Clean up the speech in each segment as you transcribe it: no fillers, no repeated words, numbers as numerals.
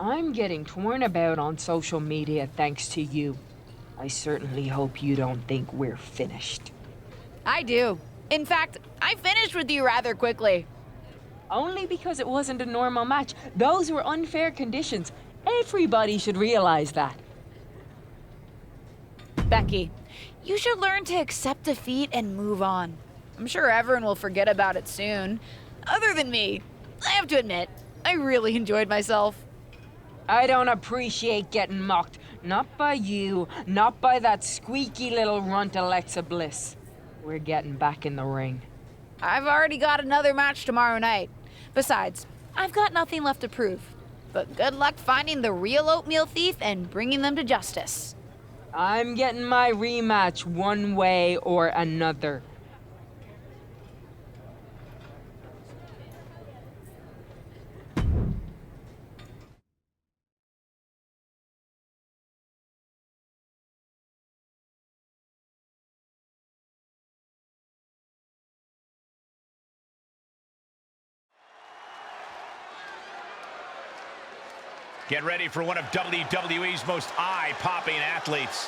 I'm getting torn about on social media thanks to you. I certainly hope you don't think we're finished. I do. In fact, I finished with you rather quickly. Only because it wasn't a normal match. Those were unfair conditions. Everybody should realize that. Becky, you should learn to accept defeat and move on. I'm sure everyone will forget about it soon. Other than me, I have to admit, I really enjoyed myself. I don't appreciate getting mocked. Not by you, not by that squeaky little runt Alexa Bliss. We're getting back in the ring. I've already got another match tomorrow night. Besides, I've got nothing left to prove. But good luck finding the real oatmeal thief and bringing them to justice. I'm getting my rematch one way or another. Get ready for one of WWE's most eye-popping athletes.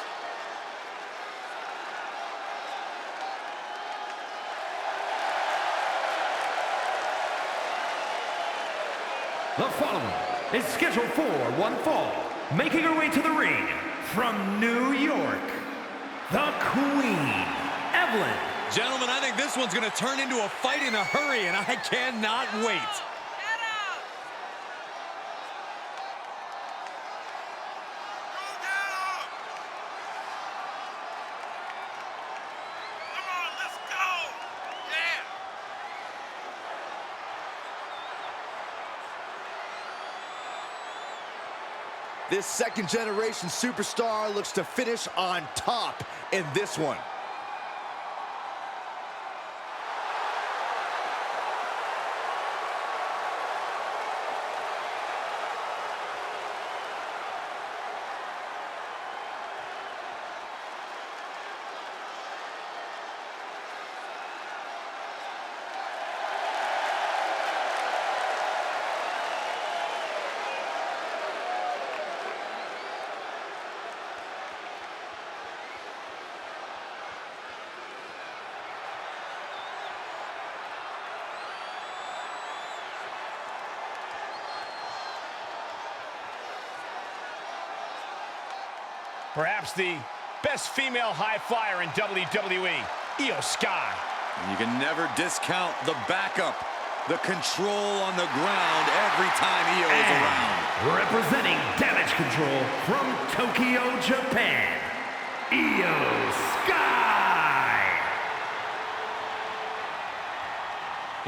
The following is scheduled for one fall, making her way to the ring from New York, the Queen, Evelyn. Gentlemen, I think this one's going to turn into a fight in a hurry, and I cannot wait. This second-generation superstar looks to finish on top in this one. Perhaps the best female high flyer in WWE, Io Sky. You can never discount the backup, the control on the ground every time Io is around. Representing Damage Control from Tokyo, Japan, Io Sky.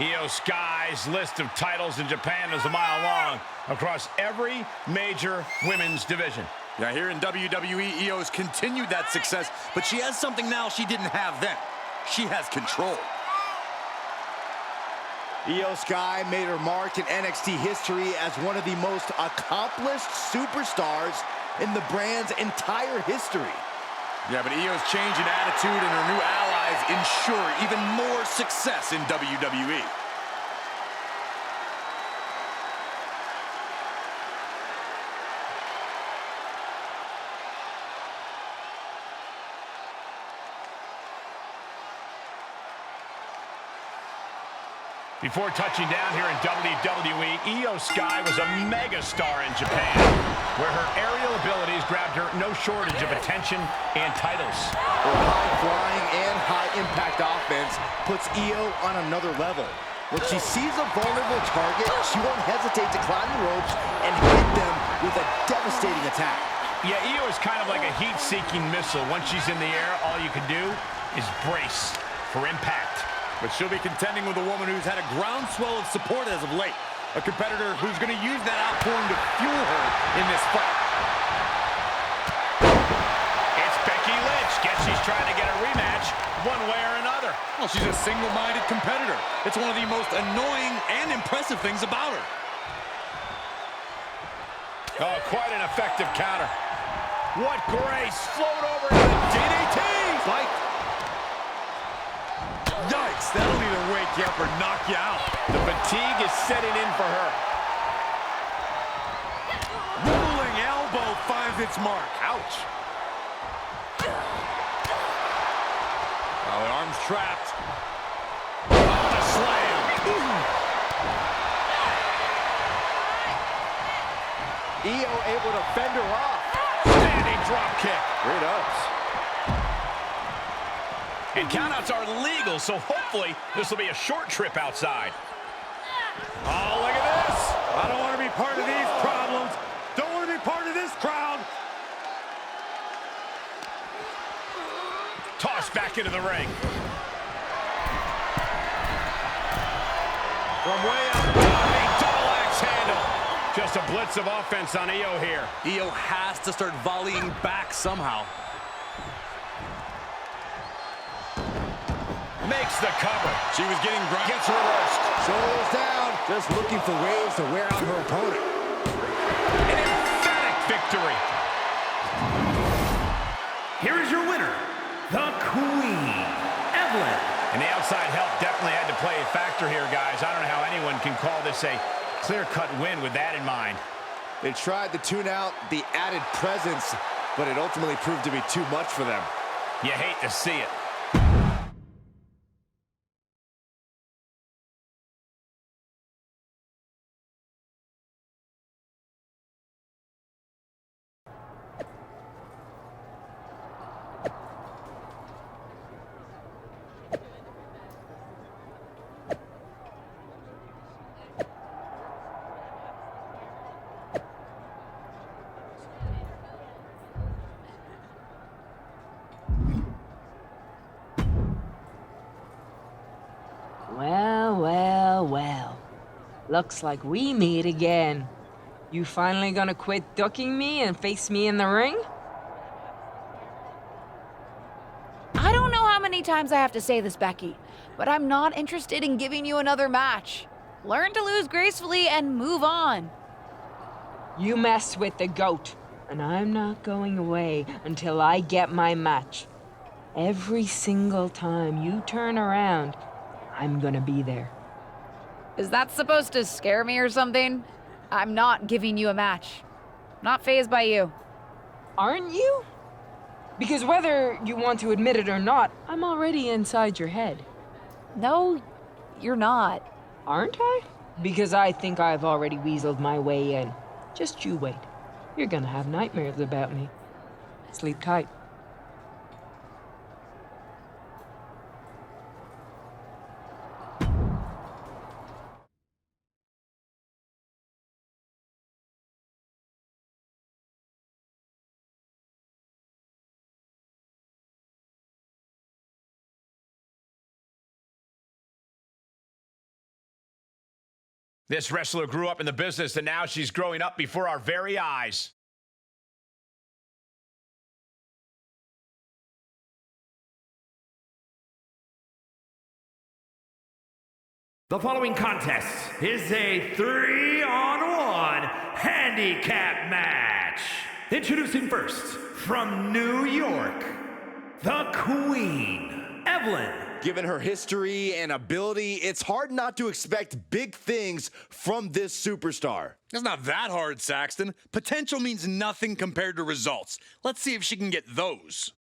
Io Sky's list of titles in Japan is a mile long across every major women's division. Yeah, here in WWE, Io's continued that success, but she has something now she didn't have then. She has control. Io Sky made her mark in NXT history as one of the most accomplished superstars in the brand's entire history. Yeah, but Io's change in attitude and her new allies ensure even more success in WWE. Before touching down here in WWE, Io Sky was a megastar in Japan, where her aerial abilities grabbed her no shortage of attention and titles. Her high-flying and high-impact offense puts Io on another level. When she sees a vulnerable target, she won't hesitate to climb the ropes and hit them with a devastating attack. Yeah, Io is kind of like a heat-seeking missile. Once she's in the air, all you can do is brace for impact. But she'll be contending with a woman who's had a groundswell of support as of late. A competitor who's going to use that outpouring to fuel her in this fight. It's Becky Lynch. Guess she's trying to get a rematch one way or another. Well, she's a single-minded competitor. It's one of the most annoying and impressive things about her. Oh, quite an effective counter. What grace. Float over to the DDT. Fight. Yikes, that'll either wake you up or knock you out. The fatigue is setting in for her. its mark. Ouch. Oh, the arm's trapped. Oh, the slam. Io able to fend her off. Standing drop kick. Great ups. And countouts are legal, so hopefully this will be a short trip outside. Oh, look at this. I don't want to be part of these problems. Don't want to be part of this crowd. Tossed back into the ring. From way up. A double axe handle. Just a blitz of offense on Io here. Io has to start volleying back somehow. Makes the cover. She was getting ground. Gets reversed. Shoulders down. Just looking for ways to wear out her opponent. An emphatic victory. Here is your winner, the Queen, Evelyn. And the outside help definitely had to play a factor here, guys. I don't know how anyone can call this a clear-cut win with that in mind. They tried to tune out the added presence, but it ultimately proved to be too much for them. You hate to see it. Well, well, well. Looks like we meet again. You finally gonna quit ducking me and face me in the ring? I don't know how many times I have to say this, Becky, but I'm not interested in giving you another match. Learn to lose gracefully and move on. You mess with the goat, and I'm not going away until I get my match. Every single time you turn around, I'm gonna be there. Is that supposed to scare me or something? I'm not giving you a match. Not fazed by you. Aren't you? Because whether you want to admit it or not, I'm already inside your head. No, you're not. Aren't I? Because I think I've already weaseled my way in. Just you wait. You're gonna have nightmares about me. Sleep tight. This wrestler grew up in the business, and now she's growing up before our very eyes. The following contest is a 3-on-1 handicap match. Introducing first, from New York, the Queen, Evelyn. Given her history and ability, it's hard not to expect big things from this superstar. It's not that hard, Saxton. Potential means nothing compared to results. Let's see if she can get those.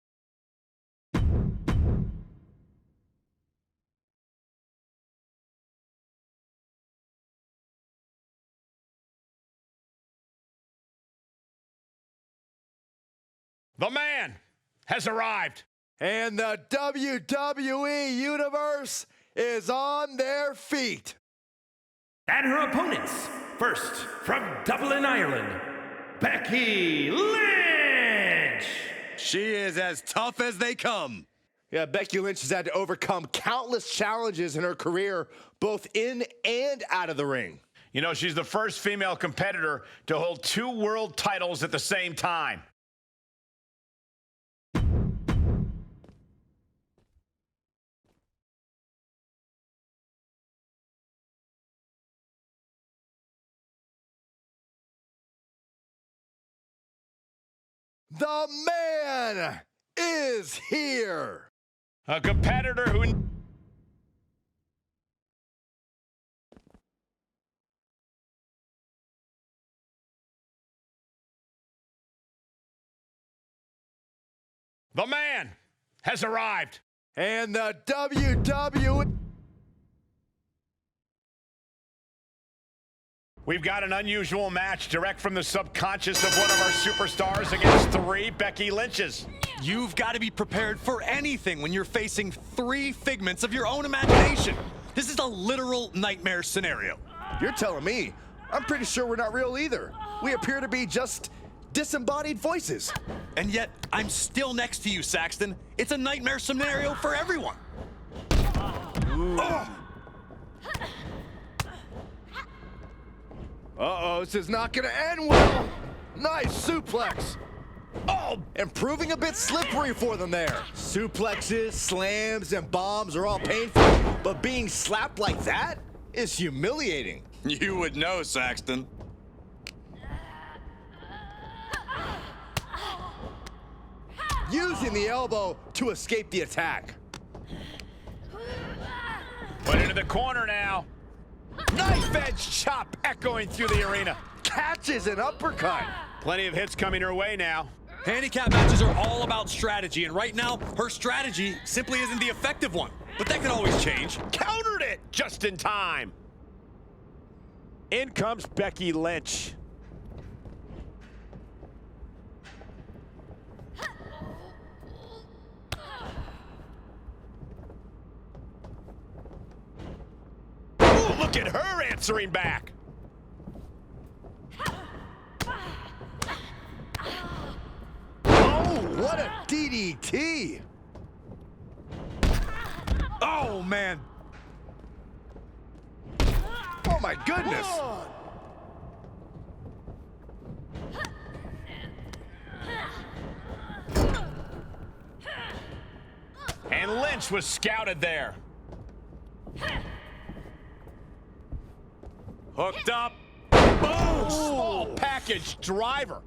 The man has arrived. And the WWE Universe is on their feet. And her opponents, first, from Dublin, Ireland, Becky Lynch. She is as tough as they come. Yeah, Becky Lynch has had to overcome countless challenges in her career, both in and out of the ring. You know, she's the first female competitor to hold 2 world titles at the same time. The man is here. A competitor who The man has arrived. And the WWE... We've got an unusual match direct from the subconscious of one of our superstars against 3 Becky Lynches. You've got to be prepared for anything when you're facing 3 figments of your own imagination. This is a literal nightmare scenario. You're telling me. I'm pretty sure we're not real either. We appear to be just disembodied voices. And yet, I'm still next to you, Saxton. It's a nightmare scenario for everyone. Uh-oh, this is not gonna end well. Nice suplex. Oh, And proving a bit slippery for them there. Suplexes, slams, and bombs are all painful, but being slapped like that is humiliating. You would know, Saxton. Using the elbow to escape the attack. put into the corner now. Knife edge chop echoing through the arena. Catches an uppercut. Plenty of hits coming her way now. Handicap matches are all about strategy, and right now, her strategy simply isn't the effective one. But that can always change. Countered it just in time. In comes Becky Lynch. Ooh, look at her answering back. Oh, what a DDT. Oh, man. Oh, my goodness. And Lynch was scouted there. Hooked up. Boom! Small package driver.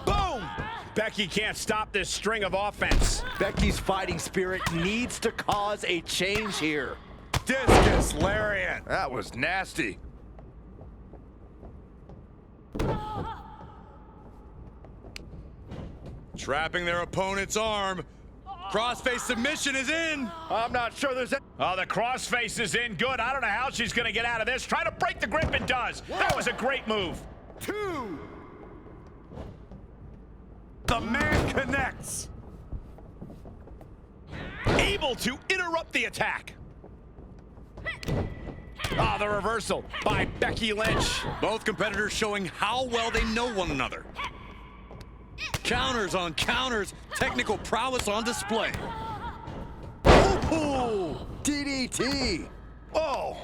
Boom! Becky can't stop this string of offense. Becky's fighting spirit needs to cause a change here. Discus lariat. That was nasty. Trapping their opponent's arm. Crossface submission is in. I'm not sure there's a... Oh, the crossface is in good. I don't know how she's going to get out of this. Try to break the grip and does. That was a great move. 2. The man connects. Able to interrupt the attack. Ah, the reversal by Becky Lynch. Both competitors showing how well they know one another. Counters on counters, technical prowess on display. Ooh, DDT. Oh.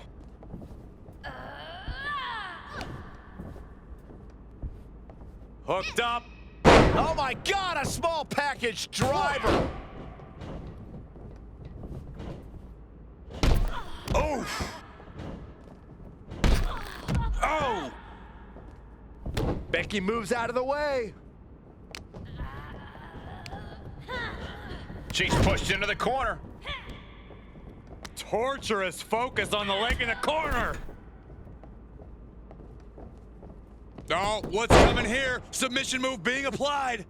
Hooked up. Oh my God, a small package driver. Oh. Oh. Becky moves out of the way. She's pushed into the corner. Torturous focus on the leg in the corner. Oh, what's coming here? Submission move being applied.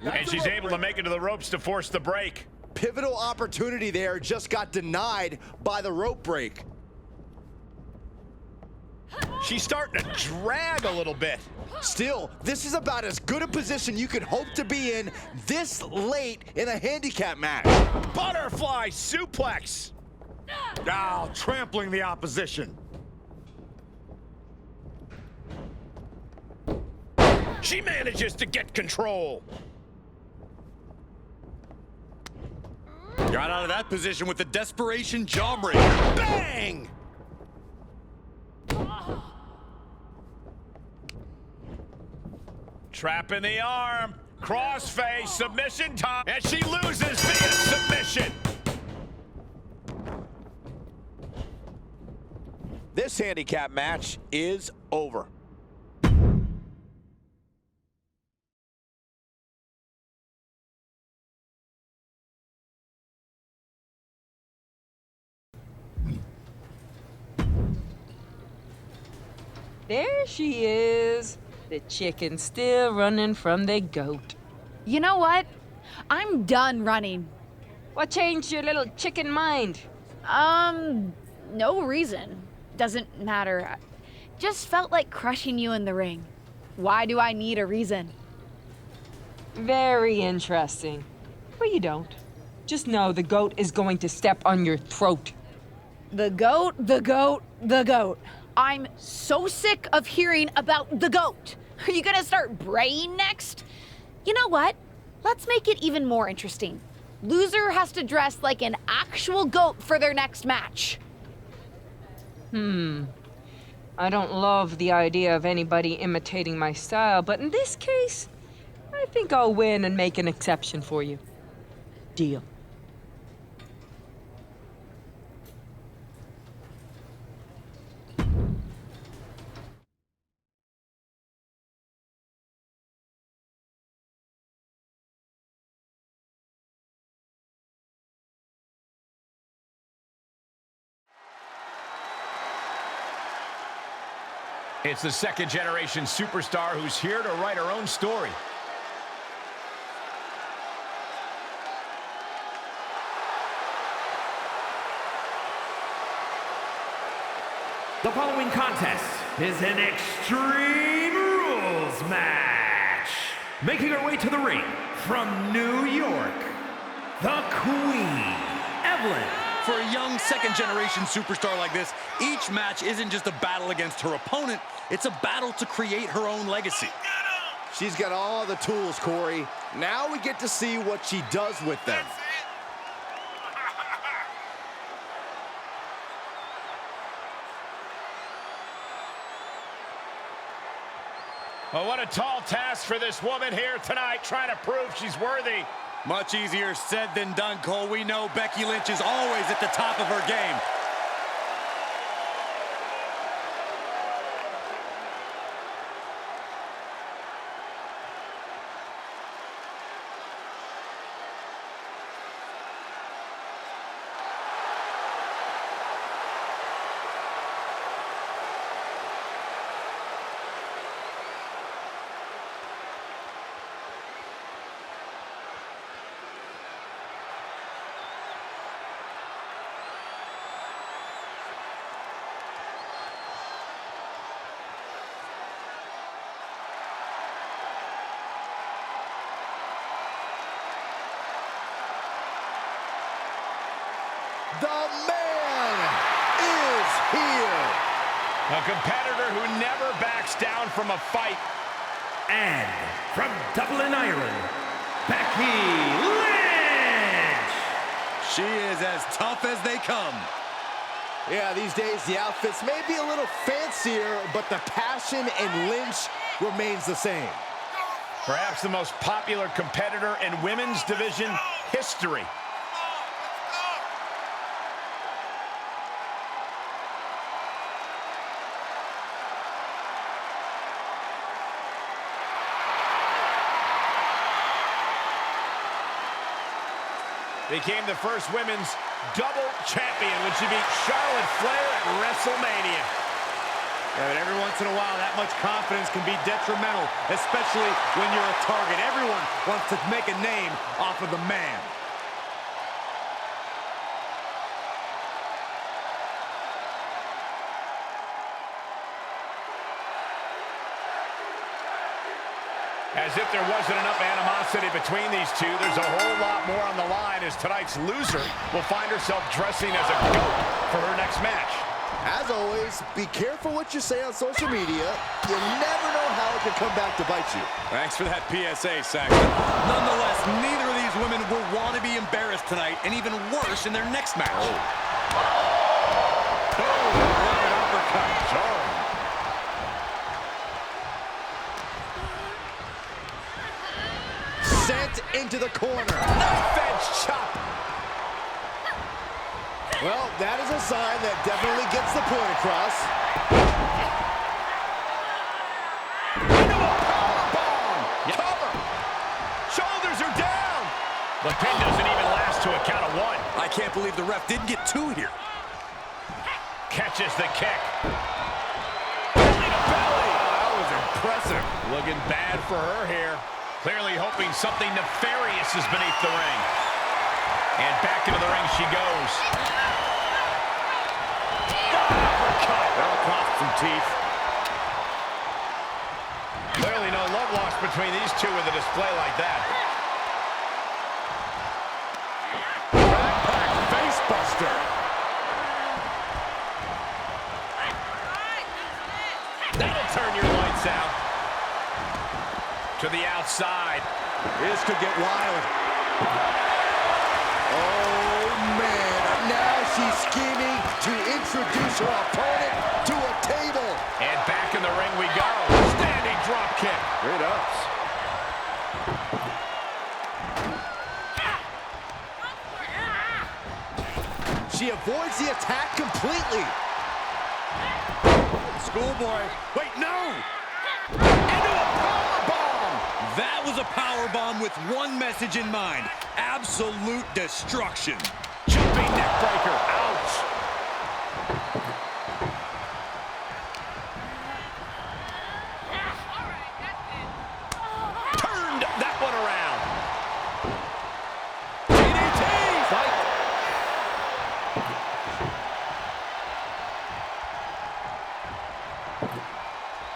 And she's able to make it to the ropes to force the break. Pivotal opportunity there just got denied by the rope break. She's starting to drag a little bit. Still, this is about as good a position you could hope to be in this late in a handicap match. Butterfly suplex. Now trampling the opposition. She manages to get control. Got out of that position with the desperation jawbreaker. Bang! Trap in the arm. Crossface, submission time. And she loses via submission. This handicap match is over. There she is. The chicken still running from the goat. You know what? I'm done running. What changed your little chicken mind? No reason. Doesn't matter. Just felt like crushing you in the ring. Why do I need a reason? Very interesting. But you don't. Just know the goat is going to step on your throat. The goat, the goat, the goat. I'm so sick of hearing about the goat. Are you gonna start braying next? You know what? Let's make it even more interesting. Loser has to dress like an actual goat for their next match. I don't love the idea of anybody imitating my style, but in this case, I think I'll win and make an exception for you. Deal. It's the second-generation superstar who's here to write her own story. The following contest is an Extreme Rules match. Making her way to the ring from New York, the Queen, Evelyn. For a young second-generation superstar like this, each match isn't just a battle against her opponent, it's a battle to create her own legacy. She's got all the tools, Corey. Now we get to see what she does with them. Well, what a tall task for this woman here tonight, trying to prove she's worthy. Much easier said than done, Cole. We know Becky Lynch is always at the top of her game. The man is here. A competitor who never backs down from a fight. And from Dublin, Ireland, Becky Lynch. She is as tough as they come. Yeah, these days the outfits may be a little fancier, but the passion in Lynch remains the same. Perhaps the most popular competitor in women's division history. Became the first women's double champion when she beat Charlotte Flair at WrestleMania. Yeah, but every once in a while, that much confidence can be detrimental, especially when you're a target. Everyone wants to make a name off of the man. As if there wasn't enough animosity between these two, there's a whole lot more on the line as tonight's loser will find herself dressing as a goat for her next match. As always, be careful what you say on social media. You never know how it could come back to bite you. Thanks for that PSA, Saxton. Nonetheless, neither of these women will want to be embarrassed tonight, and even worse in their next match. Oh, what an uppercut. Jarring. Sent into the corner. Knife edge chop. Well, that is a sign that definitely gets the point across. Into a powerbomb. Yep. Cover. Shoulders are down. The pin doesn't even last to a count of one. I can't believe the ref didn't get two here. Catches the kick. Belly to belly. That was impressive. Looking bad for her here. Clearly hoping something nefarious is beneath the ring. And back into the ring she goes. That'll cost some teeth. Clearly no love lost between these two with a display like that. Backpack face buster. That'll turn your lights out. To the outside. This could get wild. Oh, man. Now she's scheming to introduce her opponent to a table. And back in the ring we go. Standing drop kick. Great ups. She avoids the attack completely. Schoolboy. Wait, no! Into a powerbomb! That was a powerbomb with one message in mind. Absolute destruction. Jumping neck breaker. Ouch. Turned that one around. DDT! Fight!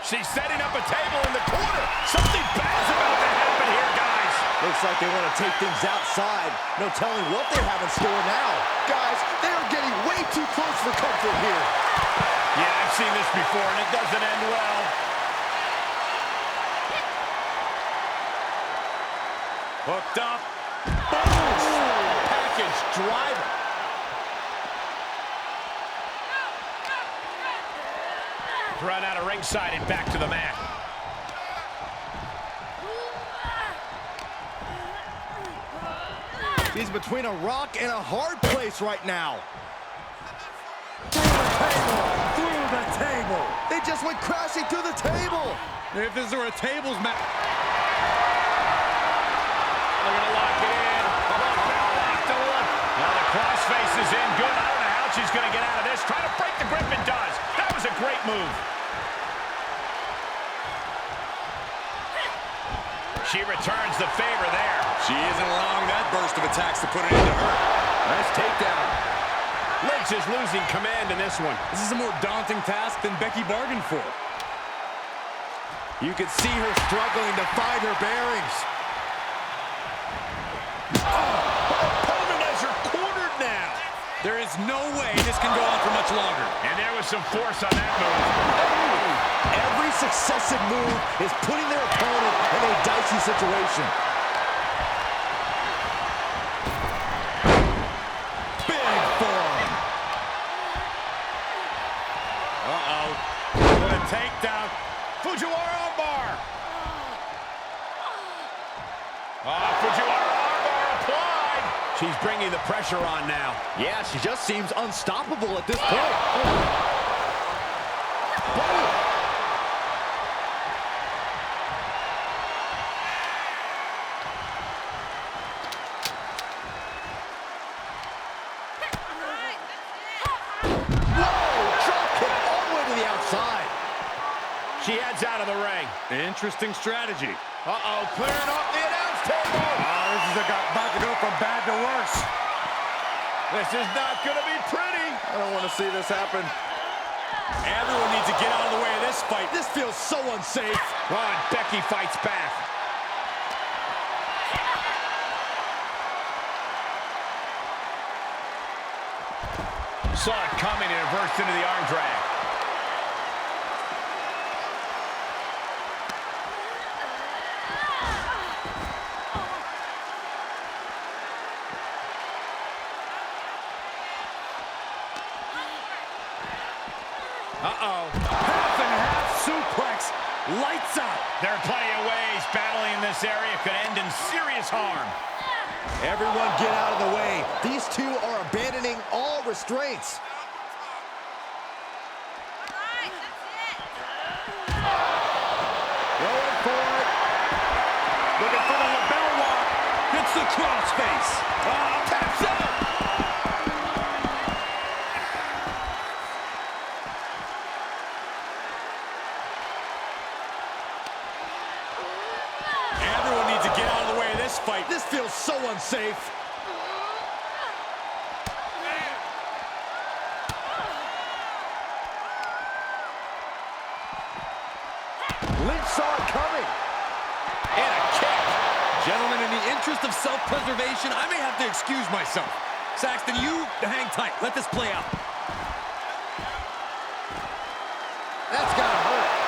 She's setting up a table in the corner. Something bad's about to happen here, guys. Looks like they want to take things outside. No telling what they have in store now. Guys, they are getting way too close for comfort here. Yeah, I've seen this before, and it doesn't end well. Hooked up. Boom! Package driver. Run out of ringside and back to the mat. He's between a rock and a hard place right now. Through the table. Through the table. They just went crashing through the table. If this were a tables match. They're going to lock it in. Now the crossface is in good. I don't know how she's going to get out of this. Try to break the grip and does. That was a great move. She returns the favor there. She isn't allowing that burst of attacks to put it into her. Nice takedown. Lynch is losing command in this one. This is a more daunting task than Becky bargained for. You can see her struggling to find her bearings. Her opponent has her cornered now. There is no way this can go on for much longer. And there was some force on that move. Every successive move is putting their opponent in a dicey situation. Big form. Uh-oh. What a takedown. Fujiwara armbar. Fujiwara armbar applied. She's bringing the pressure on now. Yeah, she just seems unstoppable at this point. She heads out of the ring. Interesting strategy. Uh-oh, clearing off the announce table. This is about to go from bad to worse. This is not going to be pretty. I don't want to see this happen. Everyone needs to get out of the way of this fight. This feels so unsafe. Oh, and Becky fights back. Saw it coming and reversed into the arm drag. Uh-oh. Half and half suplex. Lights out. There are plenty of ways battling in this area could end in serious harm. Everyone get out of the way. These two are abandoning all restraints. Going for it. Looking for the lapel lock. Hits the crossface. Taps out. Everyone needs to fight. This feels so unsafe. Lynch saw it coming. And a kick. Gentlemen, in the interest of self-preservation, I may have to excuse myself. Saxton, you hang tight. Let this play out. That's gotta hurt.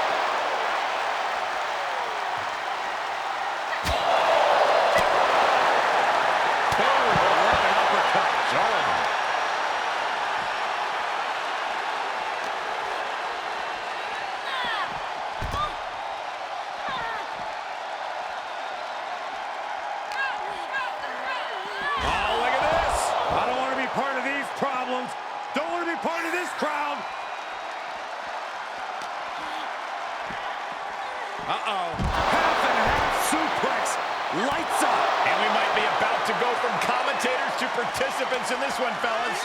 Uh-oh. Half and half suplex. Lights up. And we might be about to go from commentators to participants in this one, fellas.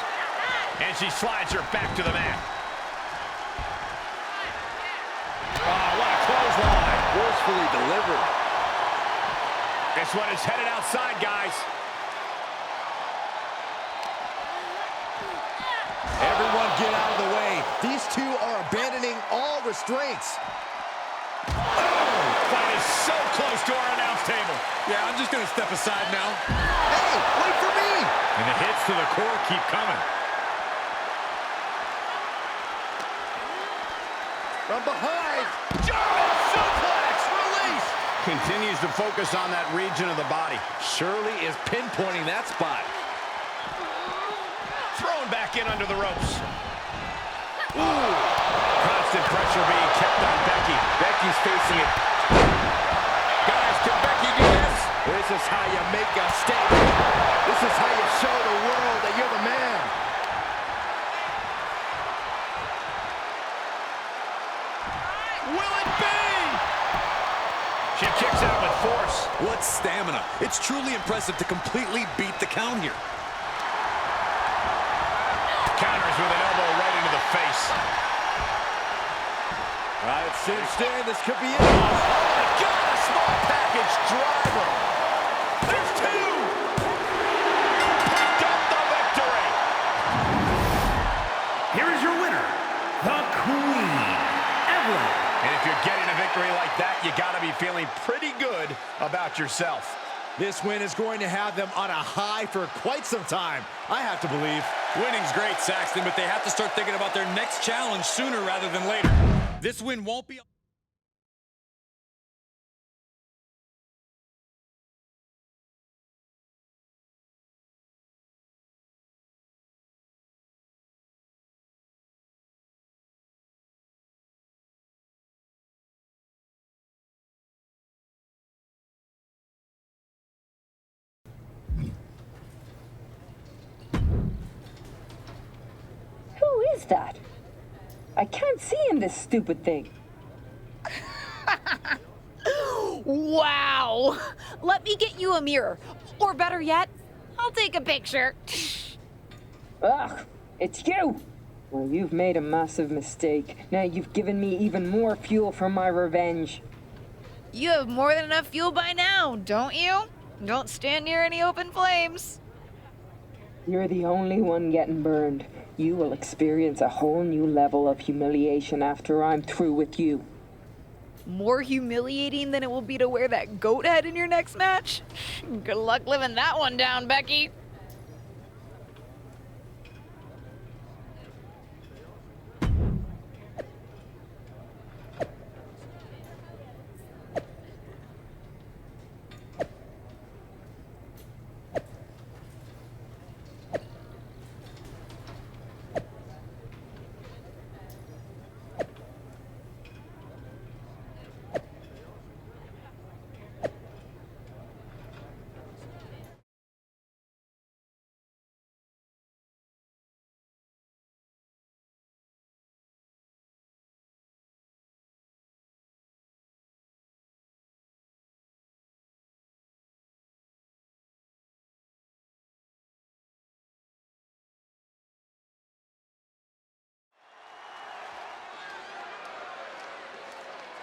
And she slides her back to the mat. Oh, what a clothesline. Forcefully delivered. This one is headed outside, guys. Everyone get out of the way. These two are abandoning all restraints. Fight is so close to our announce table. Yeah, I'm just gonna step aside now. Hey, wait for me! And the hits to the core keep coming. From behind. German suplex release. Continues to focus on that region of the body. Shirley is pinpointing that spot. Thrown back in under the ropes. Ooh. Constant pressure being kept on Becky. Becky's facing it. Guys, can Becky do this? This is how you make a statement. This is how you show the world that you're the man. Will it be? She kicks out with force. What stamina. It's truly impressive to completely beat the count here. Counters with an elbow right into the face. Right, cinched in. This could be it. Oh, my God, a small package driver. There's two. Picked up the victory. Here is your winner, the Queen, Evelyn. And if you're getting a victory like that, you got to be feeling pretty good about yourself. This win is going to have them on a high for quite some time, I have to believe. Winning's great, Saxton, but they have to start thinking about their next challenge sooner rather than later. This win won't be... Who is that? I can't see in this stupid thing. Wow! Let me get you a mirror. Or better yet, I'll take a picture. Ugh, it's you! Well, you've made a massive mistake. Now you've given me even more fuel for my revenge. You have more than enough fuel by now, don't you? Don't stand near any open flames. You're the only one getting burned. You will experience a whole new level of humiliation after I'm through with you. More humiliating than it will be to wear that goat head in your next match? Good luck living that one down, Becky.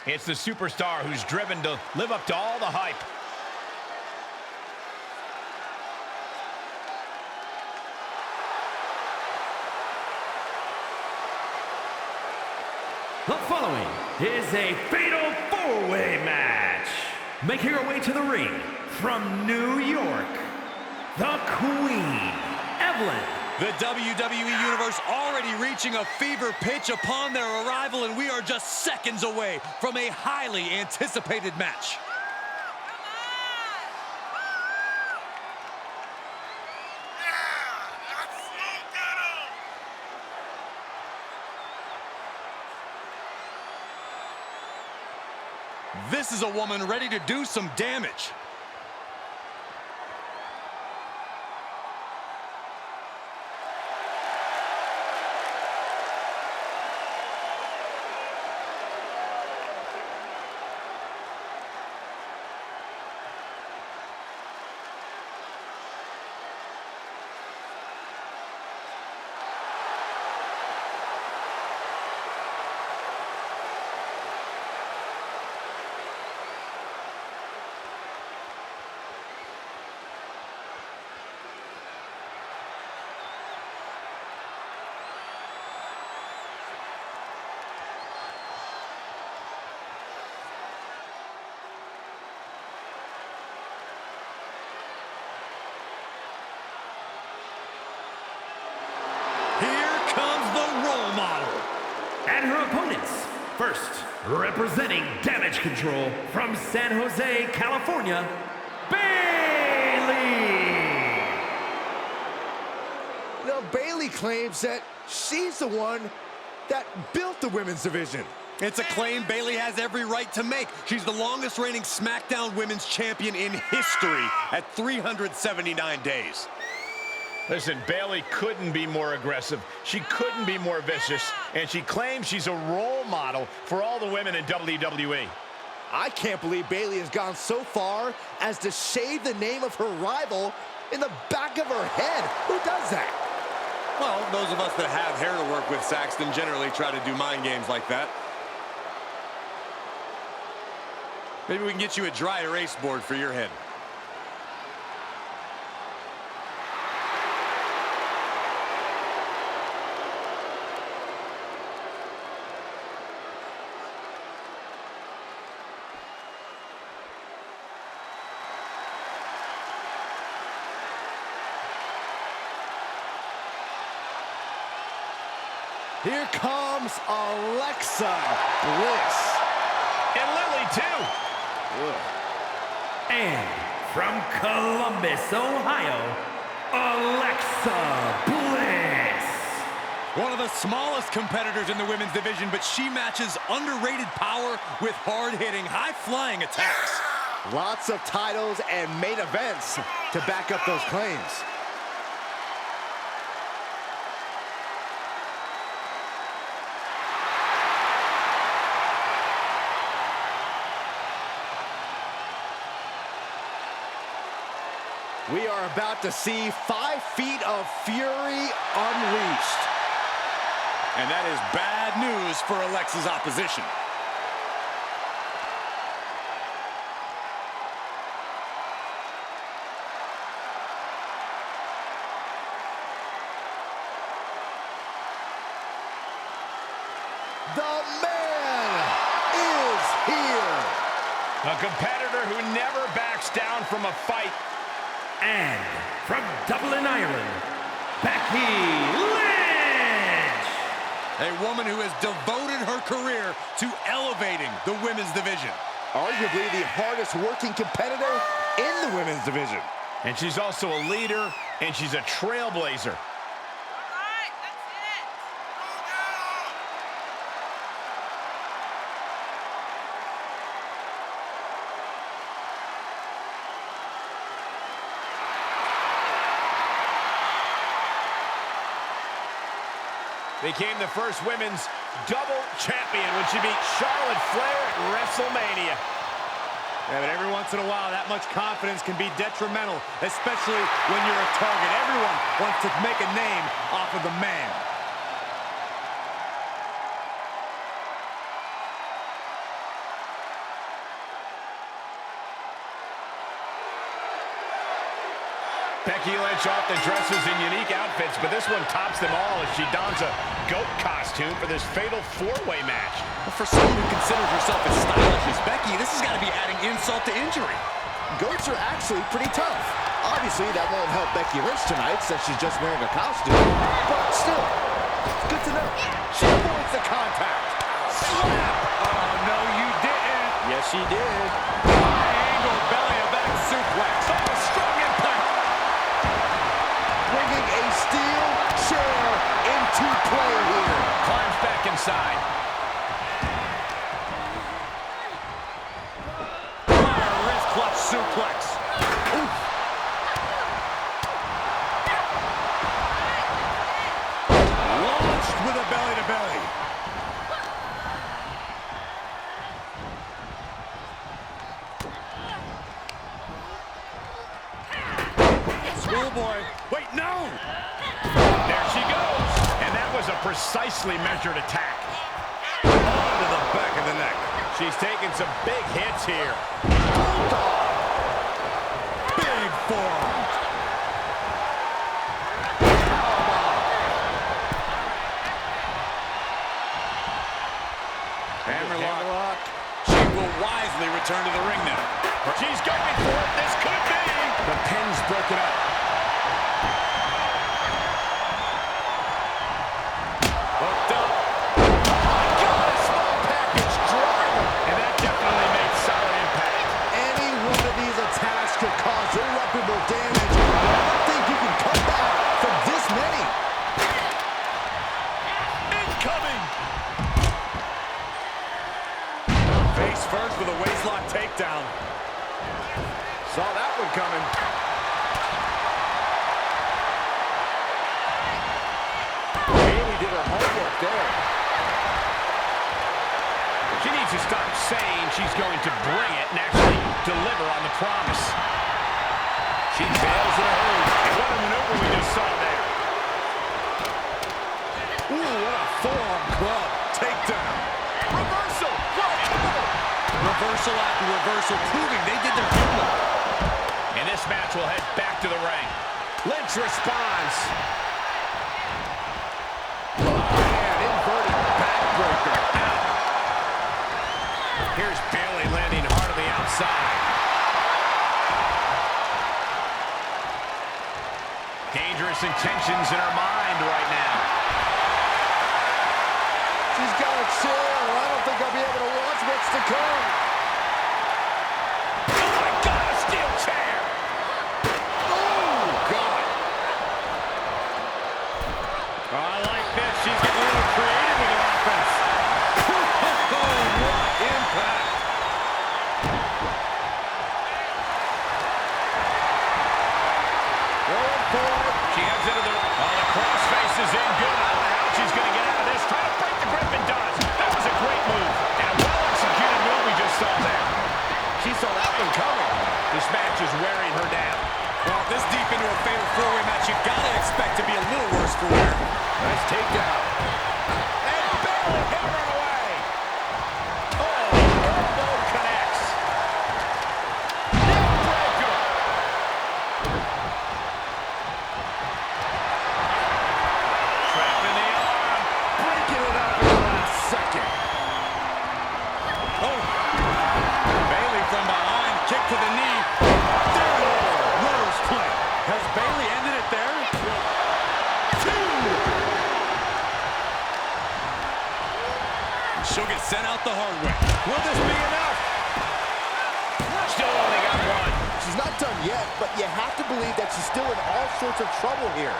It's the superstar who's driven to live up to all the hype. The following is a fatal four-way match. Making her way to the ring from New York, the Queen, Evelyn. The WWE Universe already reaching a fever pitch upon their arrival, and we are just seconds away from a highly anticipated match. This is a woman ready to do some damage. And her opponents, first, representing Damage Control from San Jose, California, Bayley! Now, Bayley claims that she's the one that built the women's division. It's a claim Bayley has every right to make. She's the longest reigning SmackDown Women's Champion in history at 379 days. Listen, Bayley couldn't be more aggressive. She couldn't be more vicious. And she claims she's a role model for all the women in WWE. I can't believe Bayley has gone so far as to shave the name of her rival in the back of her head. Who does that? Well, those of us that have hair to work with, Saxton, generally try to do mind games like that. Maybe we can get you a dry erase board for your head. Here comes Alexa Bliss. And Lily, too. Ugh. And from Columbus, Ohio, Alexa Bliss. One of the smallest competitors in the women's division, but she matches underrated power with hard-hitting, high-flying attacks. Lots of titles and main events to back up those claims. We are about to see 5 feet of fury unleashed. And that is bad news for Alexa's opposition. The man is here. A competitor who never backs down from a fight. And from Dublin, Ireland, Becky Lynch! A woman who has devoted her career to elevating the women's division. Arguably the hardest working competitor in the women's division. And she's also a leader, and she's a trailblazer. Became the first women's double champion when she beat Charlotte Flair at WrestleMania. Yeah, but every once in a while, that much confidence can be detrimental, especially when you're a target. Everyone wants to make a name off of the man. Becky Lynch often dresses in unique outfits, but this one tops them all as she dons a goat costume for this fatal four-way match. Well, for someone who considers herself as stylish as Becky, this has got to be adding insult to injury. Goats are actually pretty tough. Obviously, that won't help Becky Lynch tonight since she's just wearing a costume. But still, it's good to know. She avoids the contact. Slap! Oh, no, you didn't. Yes, she did. High angle belly-to-back suplex. Oh, strong impact. Bringing a steel chair into play here. Climbs back inside. Wrist clutch suplex. Oof. Launched with a belly-to-belly. Schoolboy. Wait, no! There she goes. And that was a precisely measured attack. Onto the back of the neck. She's taking some big hits here. Big forearm. Hammerlock. She will wisely return to the ring now. She's going for it. This could be. The pin's broken up. Hooked up. Oh my God, a small package driver. And that definitely made solid impact. Any one of these attacks could cause irreparable damage. I don't think you can come back from this many. Incoming. Face first with a waistlock takedown. Saw that one coming. Bailey did her homework there. She needs to stop saying she's going to bring it and actually deliver on the promise. She bails in a hurry. And what a maneuver we just saw there. Ooh, what a forearm club. Takedown. Reversal. Whoa. Reversal after reversal, proving they did their homework. And this match will head back to the ring. Lynch responds. Man, inverted backbreaker. Here's Bailey landing hard on the outside. Dangerous intentions in her mind right now. She's got a chair, and I don't think I'll be able to watch what's to come. Oh my God, a steel chair! Oh, God. Oh, I like this. She's getting a little creative with her offense. Oh, what impact. Going for it. She heads into the... Oh, the crossface is in good. I don't know how she's going to get out of this. Trying to break the grip and does. That was a great move. And a well-executed move we just saw there. She saw that one coming. This match is wearing her down. Well, this deep into a fatal four-way match, you gotta expect to be a little worse for wear. Nice takedown. And Bailey hammering away. Oh, elbow connects. Neckbreaker. Trapped in the arm. Breaking it up in the last second. Oh. Bailey from behind, kick to the knee. There it is. Rose play. Has Bailey ended it there? She'll get sent out the hard way. Will this be enough? Still only got one. She's not done yet, but you have to believe that she's still in all sorts of trouble here.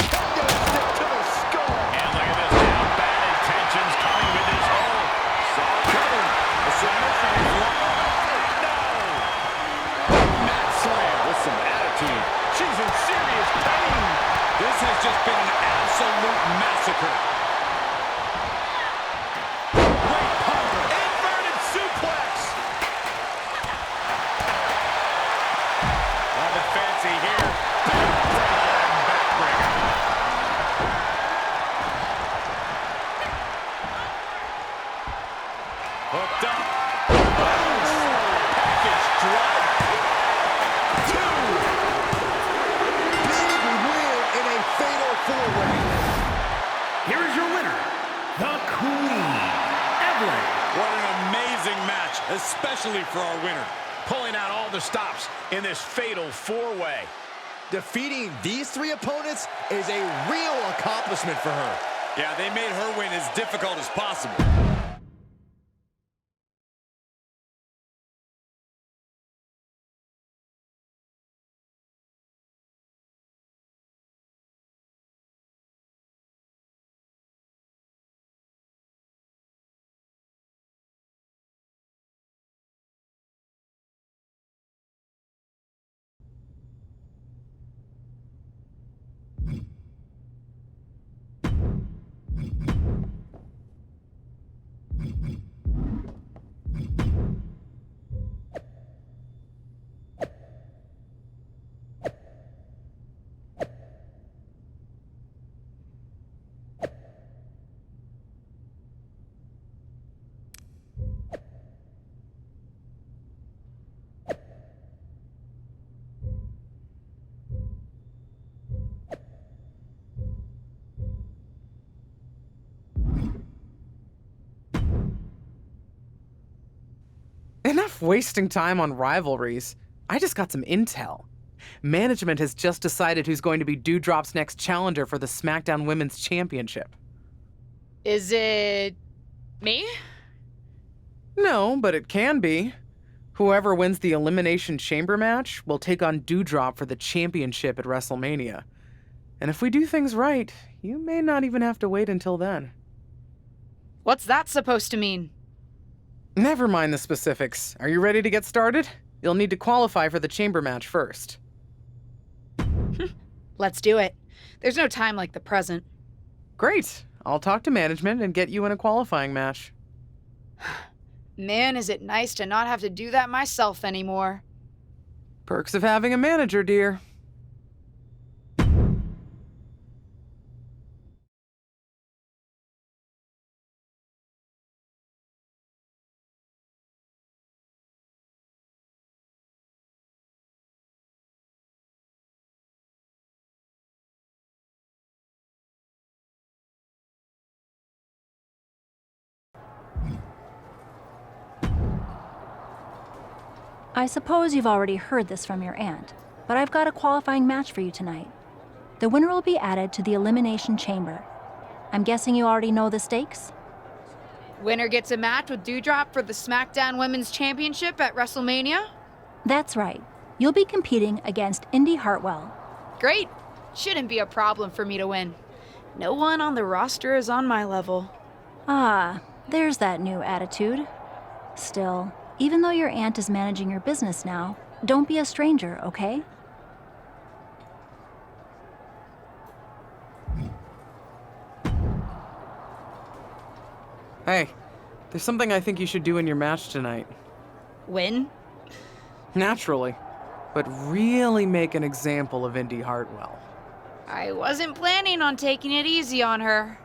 Stick to the skull. And look at this now. Bad intentions coming with his hold. Saw it coming. The submission is long. No! Mat slam with some attitude. She's in serious pain. This has just been an absolute massacre. Great power. Inverted suplex. The especially for our winner. Pulling out all the stops in this fatal four-way. Defeating these three opponents is a real accomplishment for her. Yeah, they made her win as difficult as possible. Enough wasting time on rivalries. I just got some intel. Management has just decided who's going to be Dewdrop's next challenger for the SmackDown Women's Championship. Is it me? No, but it can be. Whoever wins the Elimination Chamber match will take on Dewdrop for the championship at WrestleMania. And if we do things right, you may not even have to wait until then. What's that supposed to mean? Never mind the specifics. Are you ready to get started? You'll need to qualify for the chamber match first. Let's do it. There's no time like the present. Great. I'll talk to management and get you in a qualifying match. Man, is it nice to not have to do that myself anymore. Perks of having a manager, dear. I suppose you've already heard this from your aunt, but I've got a qualifying match for you tonight. The winner will be added to the Elimination Chamber. I'm guessing you already know the stakes? Winner gets a match with Dewdrop for the SmackDown Women's Championship at WrestleMania? That's right. You'll be competing against Indy Hartwell. Great. Shouldn't be a problem for me to win. No one on the roster is on my level. Ah, there's that new attitude. Still, even though your aunt is managing your business now, don't be a stranger, okay? Hey, there's something I think you should do in your match tonight. Win? Naturally. But really make an example of Indy Hartwell. I wasn't planning on taking it easy on her.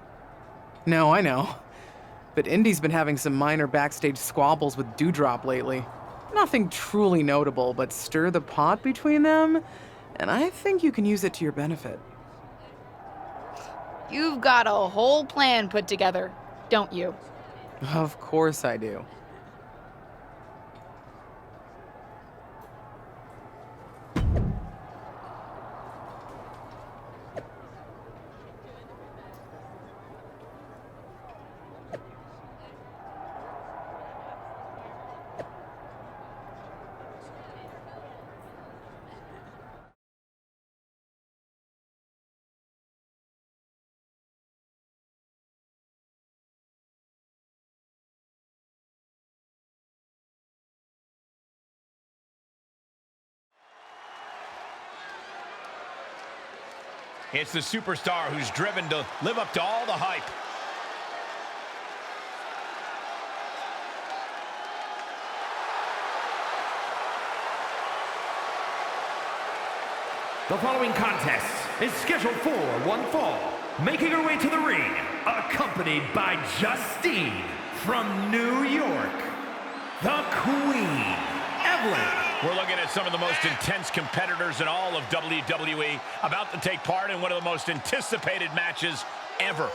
No, I know. But Indy's been having some minor backstage squabbles with Dewdrop lately. Nothing truly notable, but stir the pot between them, and I think you can use it to your benefit. You've got a whole plan put together, don't you? Of course I do. It's the superstar who's driven to live up to all the hype. The following contest is scheduled for one fall. Making her way to the ring, accompanied by Justine from New York, the Queen, Evelyn. We're looking at some of the most intense competitors in all of WWE about to take part in one of the most anticipated matches ever.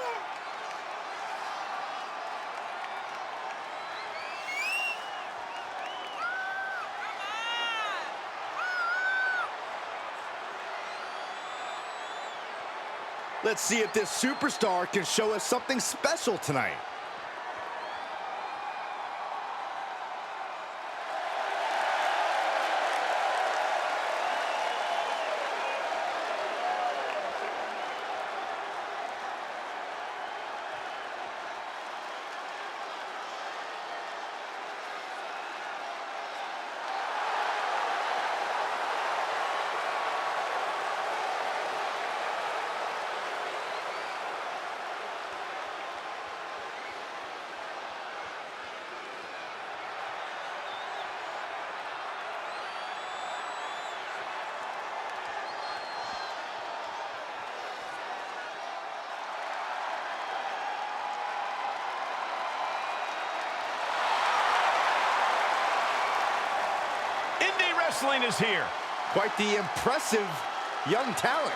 Let's see if this superstar can show us something special tonight. Wrestling is here. Quite the impressive young talent.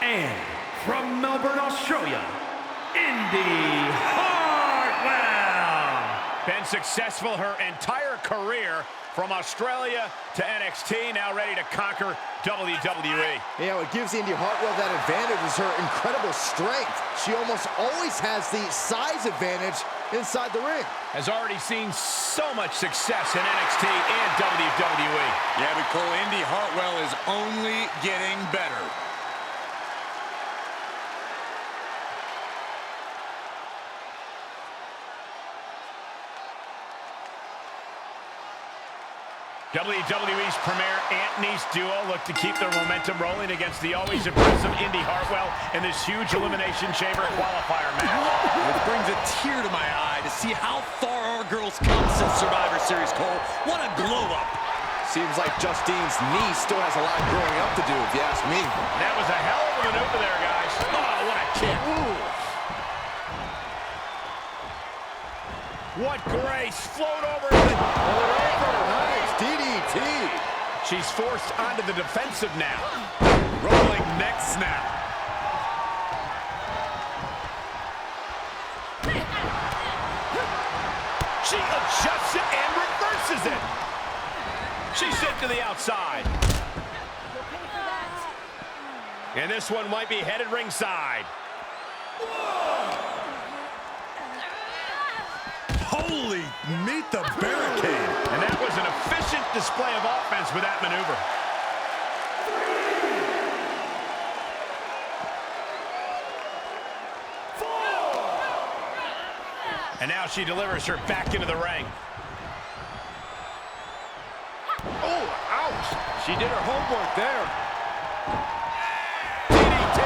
And from Melbourne, Australia, Indy Hartwell. Been successful her entire career from Australia to NXT, now ready to conquer WWE. Yeah, what gives Indy Hartwell that advantage is her incredible strength. She almost always has the size advantage inside the ring. Has already seen so much success in NXT and WWE. Yeah, but Cole, Indy Hartwell is only getting better. WWE's premier Aunt-Niece duo look to keep their momentum rolling against the always impressive Indy Hartwell in this huge Elimination Chamber qualifier match. It brings a tear to my eye to see how far our girls come since Survivor Series, Cole. What a glow-up. Seems like Justine's knee still has a lot growing up to do, if you ask me. That was a hell of a maneuver there, guys. Oh, what a kick. Ooh. What grace. Float over. Nice DDT. She's forced onto the defensive now. Rolling neck snap. She adjusts it and reverses it. She's sent to the outside. And this one might be headed ringside. Holy, meet the barricade. And that was an efficient display of offense with that maneuver. And now she delivers her back into the ring. Oh, ouch. She did her homework there. DDT.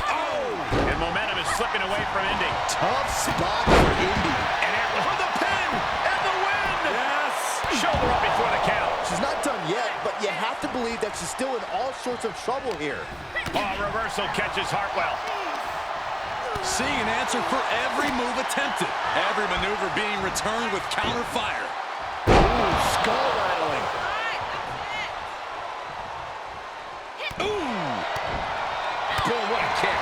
Oh! And momentum is slipping away from Indy. Tough spot for Indy. And it was for the pin and the win! Yes! Shoulder up before the count. She's not done yet, but you have to believe that she's still in all sorts of trouble here. Oh, reversal catches Hartwell. Seeing an answer for every move attempted. Every maneuver being returned with counter fire. Ooh, skull rattling. Ooh! Boom, what a kick.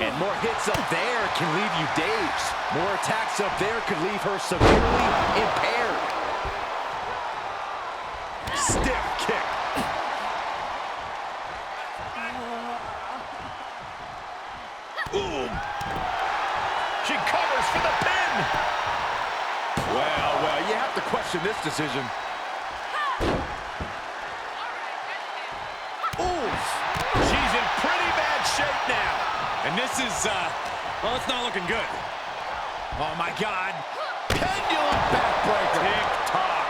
And more hits up there can leave you dazed. More attacks up there could leave her severely impaired. Stiff kick. Ooh! She covers for the pin! Well, you have to question this decision. Ooh! She's in pretty bad shape now. And this is, well, it's not looking good. Oh, my God. Pendulum backbreaker. Tick-tock.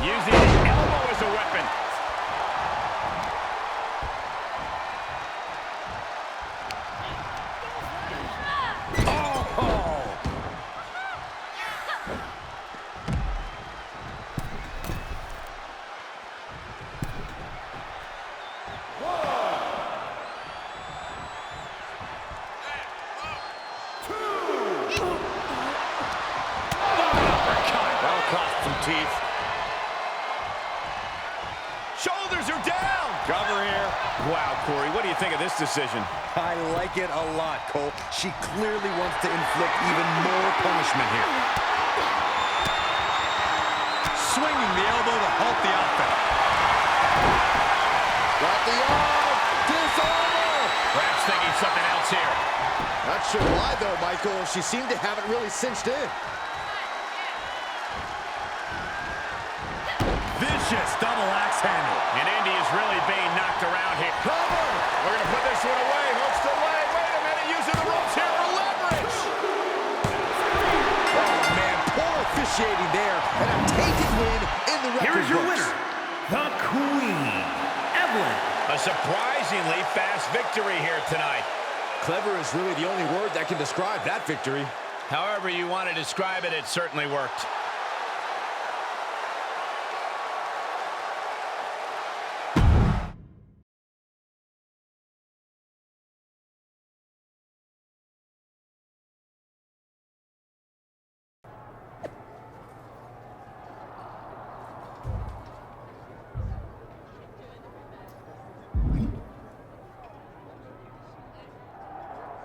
Using the elbow as a weapon. Wow, Corey, what do you think of this decision? I like it a lot, Cole. She clearly wants to inflict even more punishment here. Swinging the elbow to halt the offense. Got the arm. Disarmer. Perhaps thinking something else here. Not sure why, though, Michael. She seemed to have it really cinched in. Vicious double axe handle. And Indy is really being knocked around here. Cover. We're going to put this one away. Hooks the leg. Wait a minute. Using the ropes here for leverage. Oh, man. Poor officiating there. And a tainted win in the record Here is your books. winner, the Queen, Evelyn. A surprisingly fast victory here tonight. Clever is really the only word that can describe that victory. However you want to describe it, it certainly worked.